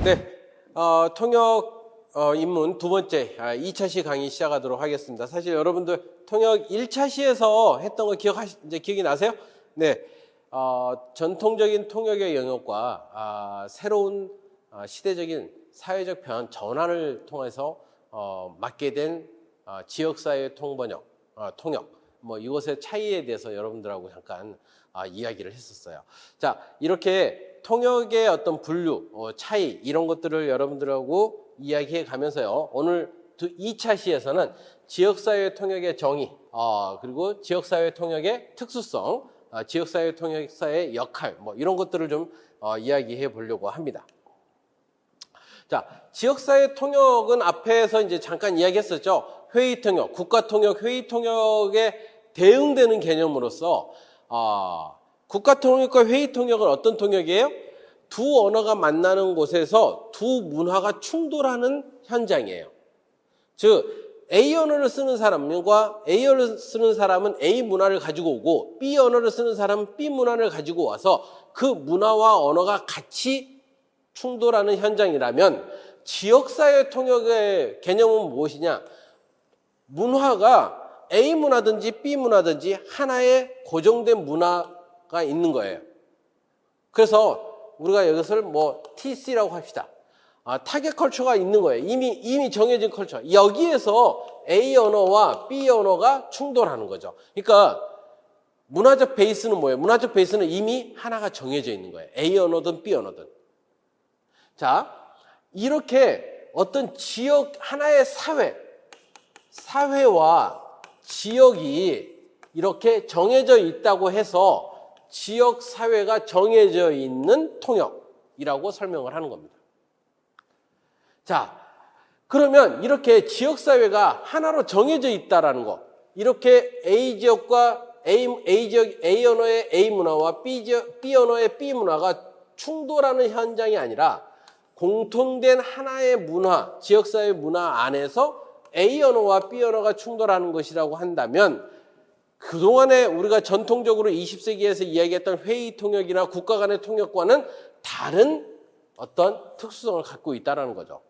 네, 통역 입문 두 번째 2차 시 강의 시작하도록 하겠습니다. 사실 여러분들 통역 1차 시에서 했던 거 기억이 나세요? 네, 전통적인 통역의 영역과 새로운 시대적인 사회적 전환을 통해서 맡게 된 지역사회 통번역, 통역, 이것의 차이에 대해서 여러분들하고 잠깐 이야기를 했었어요. 자, 이렇게 통역의 어떤 분류, 차이 이런 것들을 여러분들하고 이야기해 가면서요. 오늘 2차 시에서는 지역사회 통역의 정의, 그리고 지역사회 통역의 특수성, 지역사회 통역사의 역할, 이런 것들을 좀 이야기해 보려고 합니다. 자, 지역사회 통역은 앞에서 이제 잠깐 이야기했었죠. 회의 통역, 국가 통역, 회의 통역에 대응되는 개념으로서 국가 통역과 회의 통역은 어떤 통역이에요? 두 언어가 만나는 곳에서 두 문화가 충돌하는 현장이에요. 즉 A 언어를 쓰는 사람과 A 언어를 쓰는 사람은 A 문화를 가지고 오고 B 언어를 쓰는 사람은 B 문화를 가지고 와서 그 문화와 언어가 같이 충돌하는 현장이라면 지역사회 통역의 개념은 무엇이냐? 문화가 A 문화든지 B 문화든지 하나의 고정된 문화가 있는 거예요. 그래서 우리가 이것을 TC라고 합시다. 타겟 컬처가 있는 거예요. 이미 정해진 컬처. 여기에서 A 언어와 B 언어가 충돌하는 거죠. 그러니까 문화적 베이스는 뭐예요? 문화적 베이스는 이미 하나가 정해져 있는 거예요. A 언어든 B 언어든. 자, 이렇게 어떤 지역, 하나의 사회와 지역이 이렇게 정해져 있다고 해서 지역 사회가 정해져 있는 통역이라고 설명을 하는 겁니다. 자, 그러면 이렇게 지역 사회가 하나로 정해져 있다라는 거, 이렇게 A 지역과 A 언어의 A 문화와 B 언어의 B 문화가 충돌하는 현장이 아니라 공통된 하나의 문화, 지역 사회 문화 안에서 A 언어와 B 언어가 충돌하는 것이라고 한다면 그동안에 우리가 전통적으로 20세기에서 이야기했던 회의 통역이나 국가 간의 통역과는 다른 어떤 특수성을 갖고 있다는 거죠.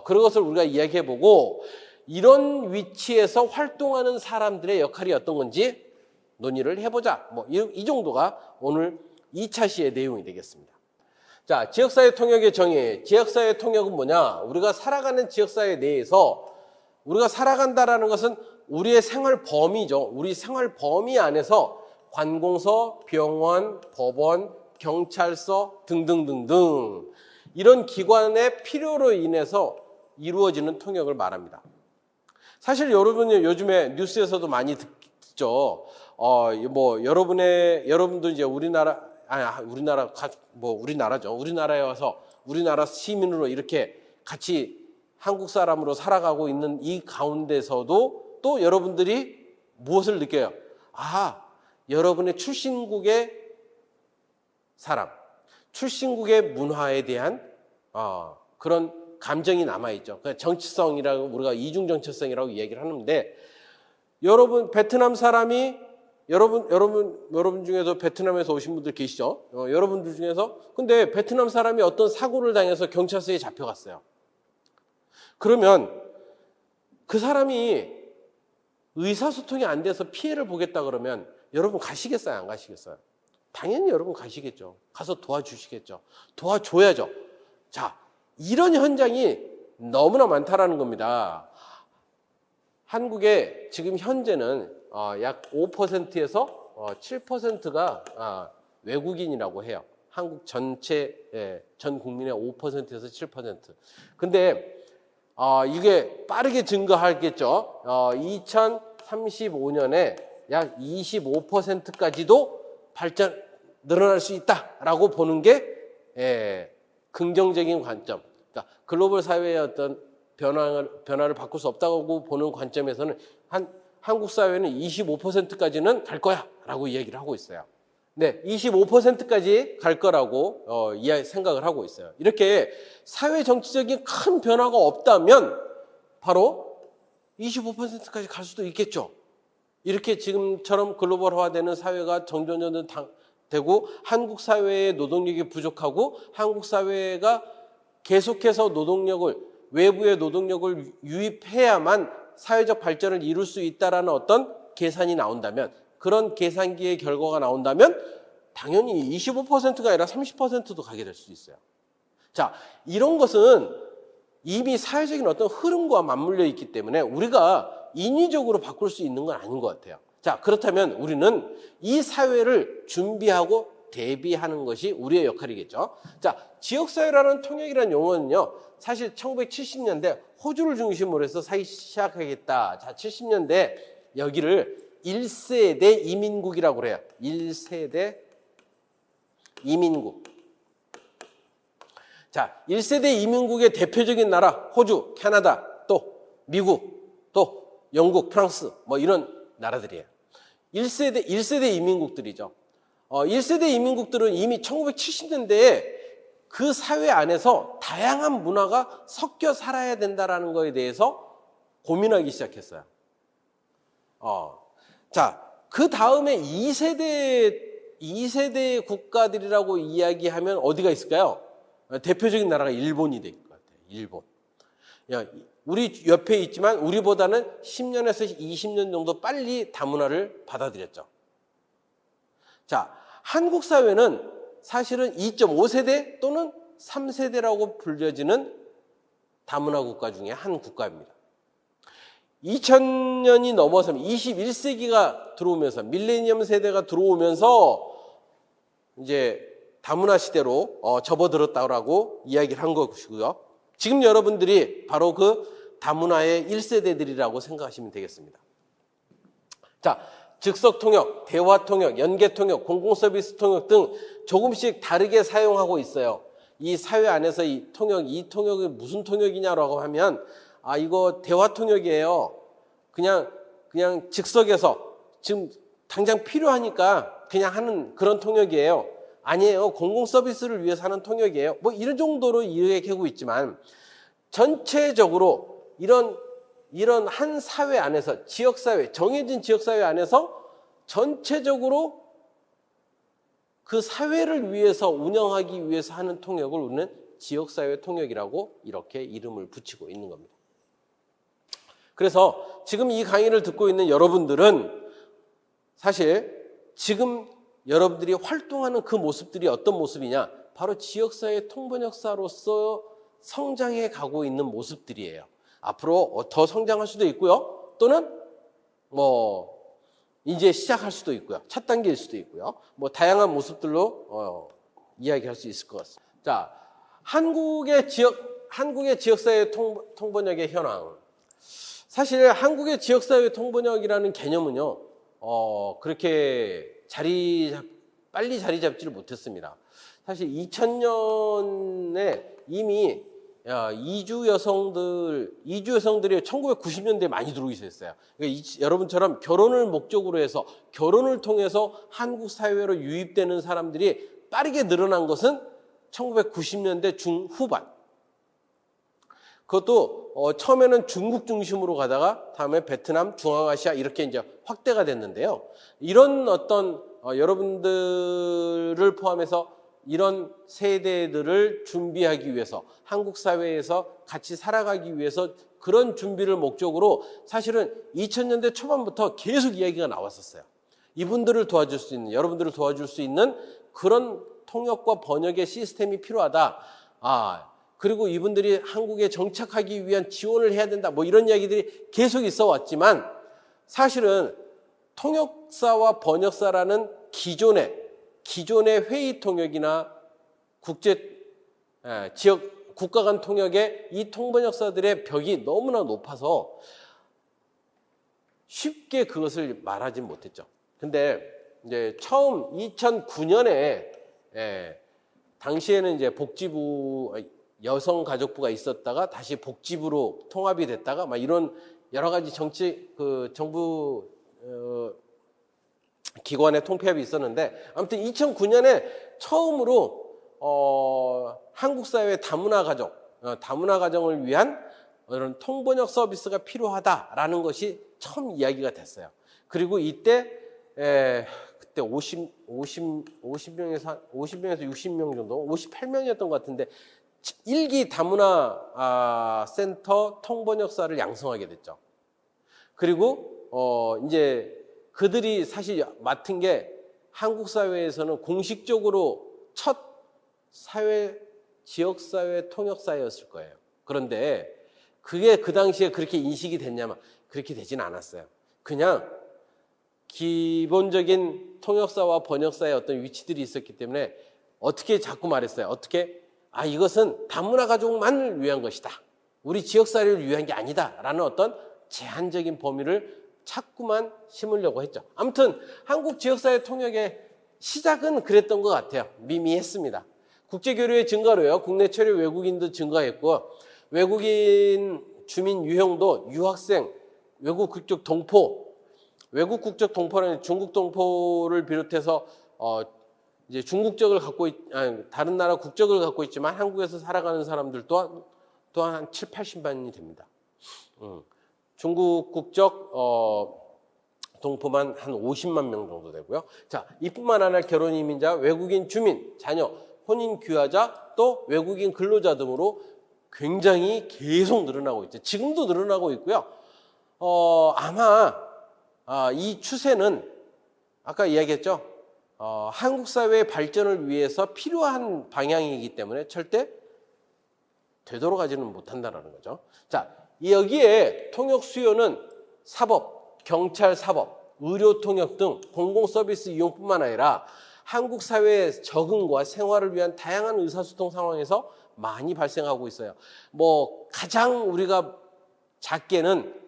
그런 것을 우리가 이야기해보고 이런 위치에서 활동하는 사람들의 역할이 어떤 건지 논의를 해보자. 이 정도가 오늘 2차 시의 내용이 되겠습니다. 자, 지역사회 통역의 정의. 지역사회 통역은 뭐냐? 우리가 살아가는 지역사회 내에서 우리가 살아간다라는 것은 우리의 생활 범위죠. 우리 생활 범위 안에서 관공서, 병원, 법원, 경찰서 등등등등 이런 기관의 필요로 인해서 이루어지는 통역을 말합니다. 사실 여러분이 요즘에 뉴스에서도 많이 듣죠. 여러분도 이제 우리나라죠. 우리나라에 와서 우리나라 시민으로 이렇게 같이 한국 사람으로 살아가고 있는 이 가운데서도 또 여러분들이 무엇을 느껴요? 여러분의 출신국의 사람, 출신국의 문화에 대한 그런 감정이 남아있죠. 정치성이라고 우리가 이중 정체성이라고 얘기를 하는데 여러분 베트남 사람이 여러분 중에서 베트남에서 오신 분들 계시죠? 여러분들 중에서 근데 베트남 사람이 어떤 사고를 당해서 경찰서에 잡혀갔어요. 그러면 그 사람이 의사소통이 안 돼서 피해를 보겠다 그러면 여러분 가시겠어요? 안 가시겠어요? 당연히 여러분 가시겠죠. 가서 도와주시겠죠. 도와줘야죠. 자, 이런 현장이 너무나 많다라는 겁니다. 한국에 지금 현재는 약 5%에서 7%가 외국인이라고 해요. 한국 전체 전 국민의 5%에서 7%. 근데 이게 빠르게 증가하겠죠. 2035년에 약 25%까지도 늘어날 수 있다라고 보는 게 긍정적인 관점. 그러니까 글로벌 사회의 어떤 변화를 바꿀 수 없다고 보는 관점에서는 한국 사회는 25%까지는 갈 거야라고 이야기를 하고 있어요. 네, 25%까지 갈 거라고 생각을 하고 있어요. 이렇게 사회 정치적인 큰 변화가 없다면 바로 25%까지 갈 수도 있겠죠. 이렇게 지금처럼 글로벌화되는 사회가 점점 되고 한국 사회의 노동력이 부족하고 한국 사회가 계속해서 외부의 노동력을 유입해야만 사회적 발전을 이룰 수 있다라는 어떤 계산이 나온다면, 그런 계산기의 결과가 나온다면 당연히 25%가 아니라 30%도 가게 될 수 있어요. 자, 이런 것은 이미 사회적인 어떤 흐름과 맞물려 있기 때문에 우리가 인위적으로 바꿀 수 있는 건 아닌 것 같아요. 자, 그렇다면 우리는 이 사회를 준비하고 대비하는 것이 우리의 역할이겠죠. 자, 지역사회라는 통역이라는 용어는요, 사실 1970년대 호주를 중심으로 해서 사기 시작하겠다. 자, 70년대 여기를 1세대 이민국이라고 그래요. 1세대 이민국. 자, 1세대 이민국의 대표적인 나라, 호주, 캐나다, 또 미국, 또 영국, 프랑스, 뭐 이런 나라들이에요. 1세대 이민국들이죠. 1세대 이민국들은 이미 1970년대에 그 사회 안에서 다양한 문화가 섞여 살아야 된다는 거에 대해서 고민하기 시작했어요. 자, 그 다음에 2세대 국가들이라고 이야기하면 어디가 있을까요? 대표적인 나라가 일본이 될 것 같아요. 일본. 우리 옆에 있지만 우리보다는 10년에서 20년 정도 빨리 다문화를 받아들였죠. 자, 한국 사회는 사실은 2.5세대 또는 3세대라고 불려지는 다문화 국가 중에 한 국가입니다. 2000년이 넘어서면 21세기가 들어오면서, 밀레니엄 세대가 들어오면서 이제 다문화 시대로 접어들었다고 이야기를 한 것이고요. 지금 여러분들이 바로 그 다문화의 1세대들이라고 생각하시면 되겠습니다. 자, 즉석 통역, 대화 통역, 연계 통역, 공공 서비스 통역 등 조금씩 다르게 사용하고 있어요. 이 사회 안에서 이 통역이 무슨 통역이냐라고 하면, 이거 대화 통역이에요. 그냥 즉석에서 지금 당장 필요하니까 그냥 하는 그런 통역이에요. 아니에요. 공공 서비스를 위해서 하는 통역이에요. 뭐 이런 정도로 이야기하고 있지만, 전체적으로 이런 한 사회 안에서, 지역사회, 정해진 지역사회 안에서 전체적으로 그 사회를 위해서 운영하기 위해서 하는 통역을 우리는 지역사회 통역이라고 이렇게 이름을 붙이고 있는 겁니다. 그래서 지금 이 강의를 듣고 있는 여러분들은 사실 지금 여러분들이 활동하는 그 모습들이 어떤 모습이냐? 바로 지역사회 통번역사로서 성장해 가고 있는 모습들이에요. 앞으로 더 성장할 수도 있고요. 또는 이제 시작할 수도 있고요. 첫 단계일 수도 있고요. 다양한 모습들로 이야기할 수 있을 것 같습니다. 자, 한국의 지역사회 통번역의 현황. 사실 한국의 지역사회 통번역이라는 개념은요, 그렇게 빨리 자리 잡지를 못했습니다. 사실 2000년에 이미 이주 여성들이 1990년대에 많이 들어오기 시작했어요. 그러니까 여러분처럼 결혼을 목적으로 해서, 결혼을 통해서 한국 사회로 유입되는 사람들이 빠르게 늘어난 것은 1990년대 중후반. 그것도 처음에는 중국 중심으로 가다가 다음에 베트남, 중앙아시아 이렇게 이제 확대가 됐는데요. 이런 어떤 여러분들을 포함해서 이런 세대들을 준비하기 위해서, 한국 사회에서 같이 살아가기 위해서 그런 준비를 목적으로 사실은 2000년대 초반부터 계속 이야기가 나왔었어요. 이분들을 도와줄 수 있는, 여러분들을 도와줄 수 있는 그런 통역과 번역의 시스템이 필요하다. 그리고 이분들이 한국에 정착하기 위한 지원을 해야 된다. 이런 이야기들이 계속 있어 왔지만, 사실은 통역사와 번역사라는 기존의 회의 통역이나 지역 국가 간 통역의 이 통번역사들의 벽이 너무나 높아서 쉽게 그것을 말하지 못했죠. 근데 이제 처음 2009년에 당시에는 이제 복지부, 여성가족부가 있었다가 다시 복지부로 통합이 됐다가 이런 여러 가지 정부 기관의 통폐합이 있었는데, 아무튼 2009년에 처음으로 한국 사회의 다문화 가정을 위한 이런 통번역 서비스가 필요하다라는 것이 처음 이야기가 됐어요. 그리고 이때 그때 50명에서 60명 정도, 58명이었던 것 같은데 일기 다문화 센터 통번역사를 양성하게 됐죠. 그리고 이제 그들이 사실 맡은 게 한국 사회에서는 공식적으로 첫 지역사회 통역사였을 거예요. 그런데 그게 그 당시에 그렇게 인식이 됐냐면 그렇게 되진 않았어요. 그냥 기본적인 통역사와 번역사의 어떤 위치들이 있었기 때문에 어떻게 자꾸 말했어요. 어떻게? 이것은 다문화 가족만을 위한 것이다. 우리 지역사회를 위한 게 아니다. 라는 어떤 제한적인 범위를 자꾸만 심으려고 했죠. 아무튼 한국 지역사회 통역의 시작은 그랬던 것 같아요. 미미했습니다. 국제교류의 증가로요. 국내 체류 외국인도 증가했고 외국인 주민 유형도 유학생, 외국 국적 동포라는 중국 동포를 비롯해서 이제 중국적을 갖고 다른 나라 국적을 갖고 있지만 한국에서 살아가는 사람들 또한 한 7, 80만이 됩니다. 중국 국적 동포만 한 50만 명 정도 되고요. 자, 이뿐만 아니라 결혼 이민자, 외국인 주민, 자녀, 혼인 귀화자, 또 외국인 근로자 등으로 굉장히 계속 늘어나고 있죠. 지금도 늘어나고 있고요. 아마 이 추세는 아까 이야기했죠. 한국 사회의 발전을 위해서 필요한 방향이기 때문에 절대 되돌아가지는 못한다는 거죠. 자, 여기에 통역 수요는 사법, 경찰 사법, 의료 통역 등 공공 서비스 이용뿐만 아니라 한국 사회의 적응과 생활을 위한 다양한 의사소통 상황에서 많이 발생하고 있어요. 가장 우리가 작게는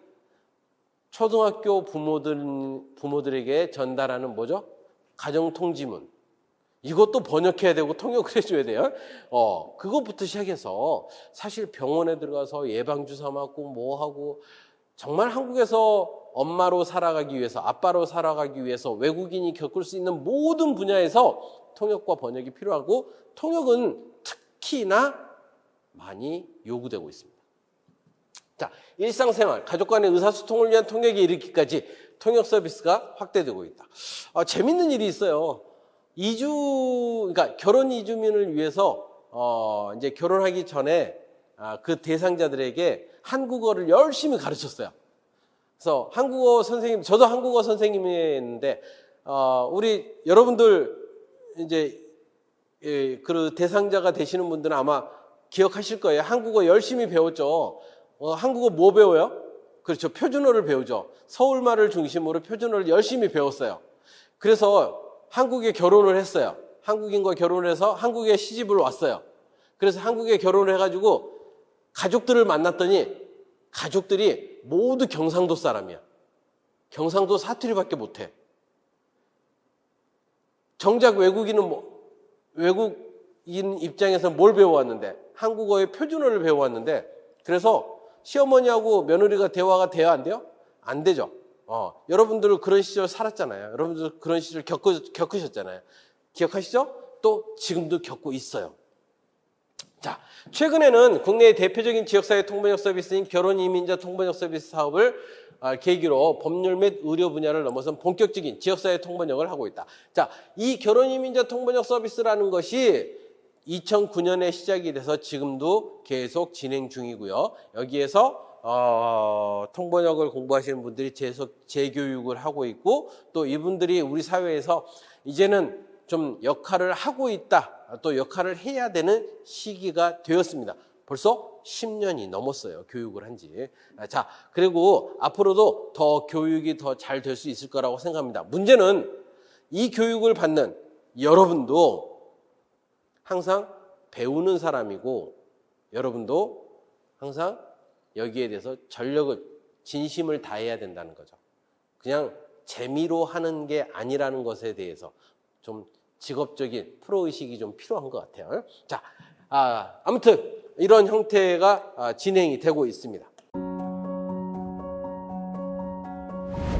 초등학교 부모들에게 전달하는 뭐죠? 가정통지문. 이것도 번역해야 되고 통역을 해줘야 돼요. 그것부터 시작해서 사실 병원에 들어가서 예방주사 맞고 뭐하고 정말 한국에서 엄마로 살아가기 위해서, 아빠로 살아가기 위해서 외국인이 겪을 수 있는 모든 분야에서 통역과 번역이 필요하고 통역은 특히나 많이 요구되고 있습니다. 자, 일상생활, 가족 간의 의사소통을 위한 통역에 이르기까지 통역 서비스가 확대되고 있다. 재밌는 일이 있어요. 그러니까 결혼 이주민을 위해서 이제 결혼하기 전에 그 대상자들에게 한국어를 열심히 가르쳤어요. 그래서 한국어 선생님, 저도 한국어 선생님이었는데 우리 여러분들 이제 그 대상자가 되시는 분들은 아마 기억하실 거예요. 한국어 열심히 배웠죠. 한국어 뭐 배워요? 그렇죠. 표준어를 배우죠. 서울말을 중심으로 표준어를 열심히 배웠어요. 그래서 한국에 결혼을 했어요. 한국인과 결혼을 해서 한국에 시집을 왔어요. 그래서 한국에 결혼을 해가지고 가족들을 만났더니 가족들이 모두 경상도 사람이야. 경상도 사투리밖에 못해. 정작 외국인 입장에서 뭘 배워왔는데? 한국어의 표준어를 배워왔는데, 그래서 시어머니하고 며느리가 대화가 돼야 안 돼요? 안 되죠. 여러분들 그런 시절 살았잖아요. 여러분들 그런 시절 겪으셨잖아요. 기억하시죠? 또 지금도 겪고 있어요. 자, 최근에는 국내의 대표적인 지역사회 통번역 서비스인 결혼 이민자 통번역 서비스 사업을 계기로 법률 및 의료 분야를 넘어선 본격적인 지역사회 통번역을 하고 있다. 자, 이 결혼 이민자 통번역 서비스라는 것이 2009년에 시작이 돼서 지금도 계속 진행 중이고요. 여기에서 통번역을 공부하시는 분들이 재교육을 하고 있고, 또 이분들이 우리 사회에서 이제는 좀 역할을 하고 있다, 또 역할을 해야 되는 시기가 되었습니다. 벌써 10년이 넘었어요, 교육을 한 지. 자, 그리고 앞으로도 더 교육이 더 잘 될 수 있을 거라고 생각합니다. 문제는 이 교육을 받는 여러분도 항상 배우는 사람이고, 여러분도 항상 여기에 대해서 진심을 다해야 된다는 거죠. 그냥 재미로 하는 게 아니라는 것에 대해서 좀 직업적인 프로의식이 좀 필요한 것 같아요. 자, 아무튼 이런 형태가 진행이 되고 있습니다.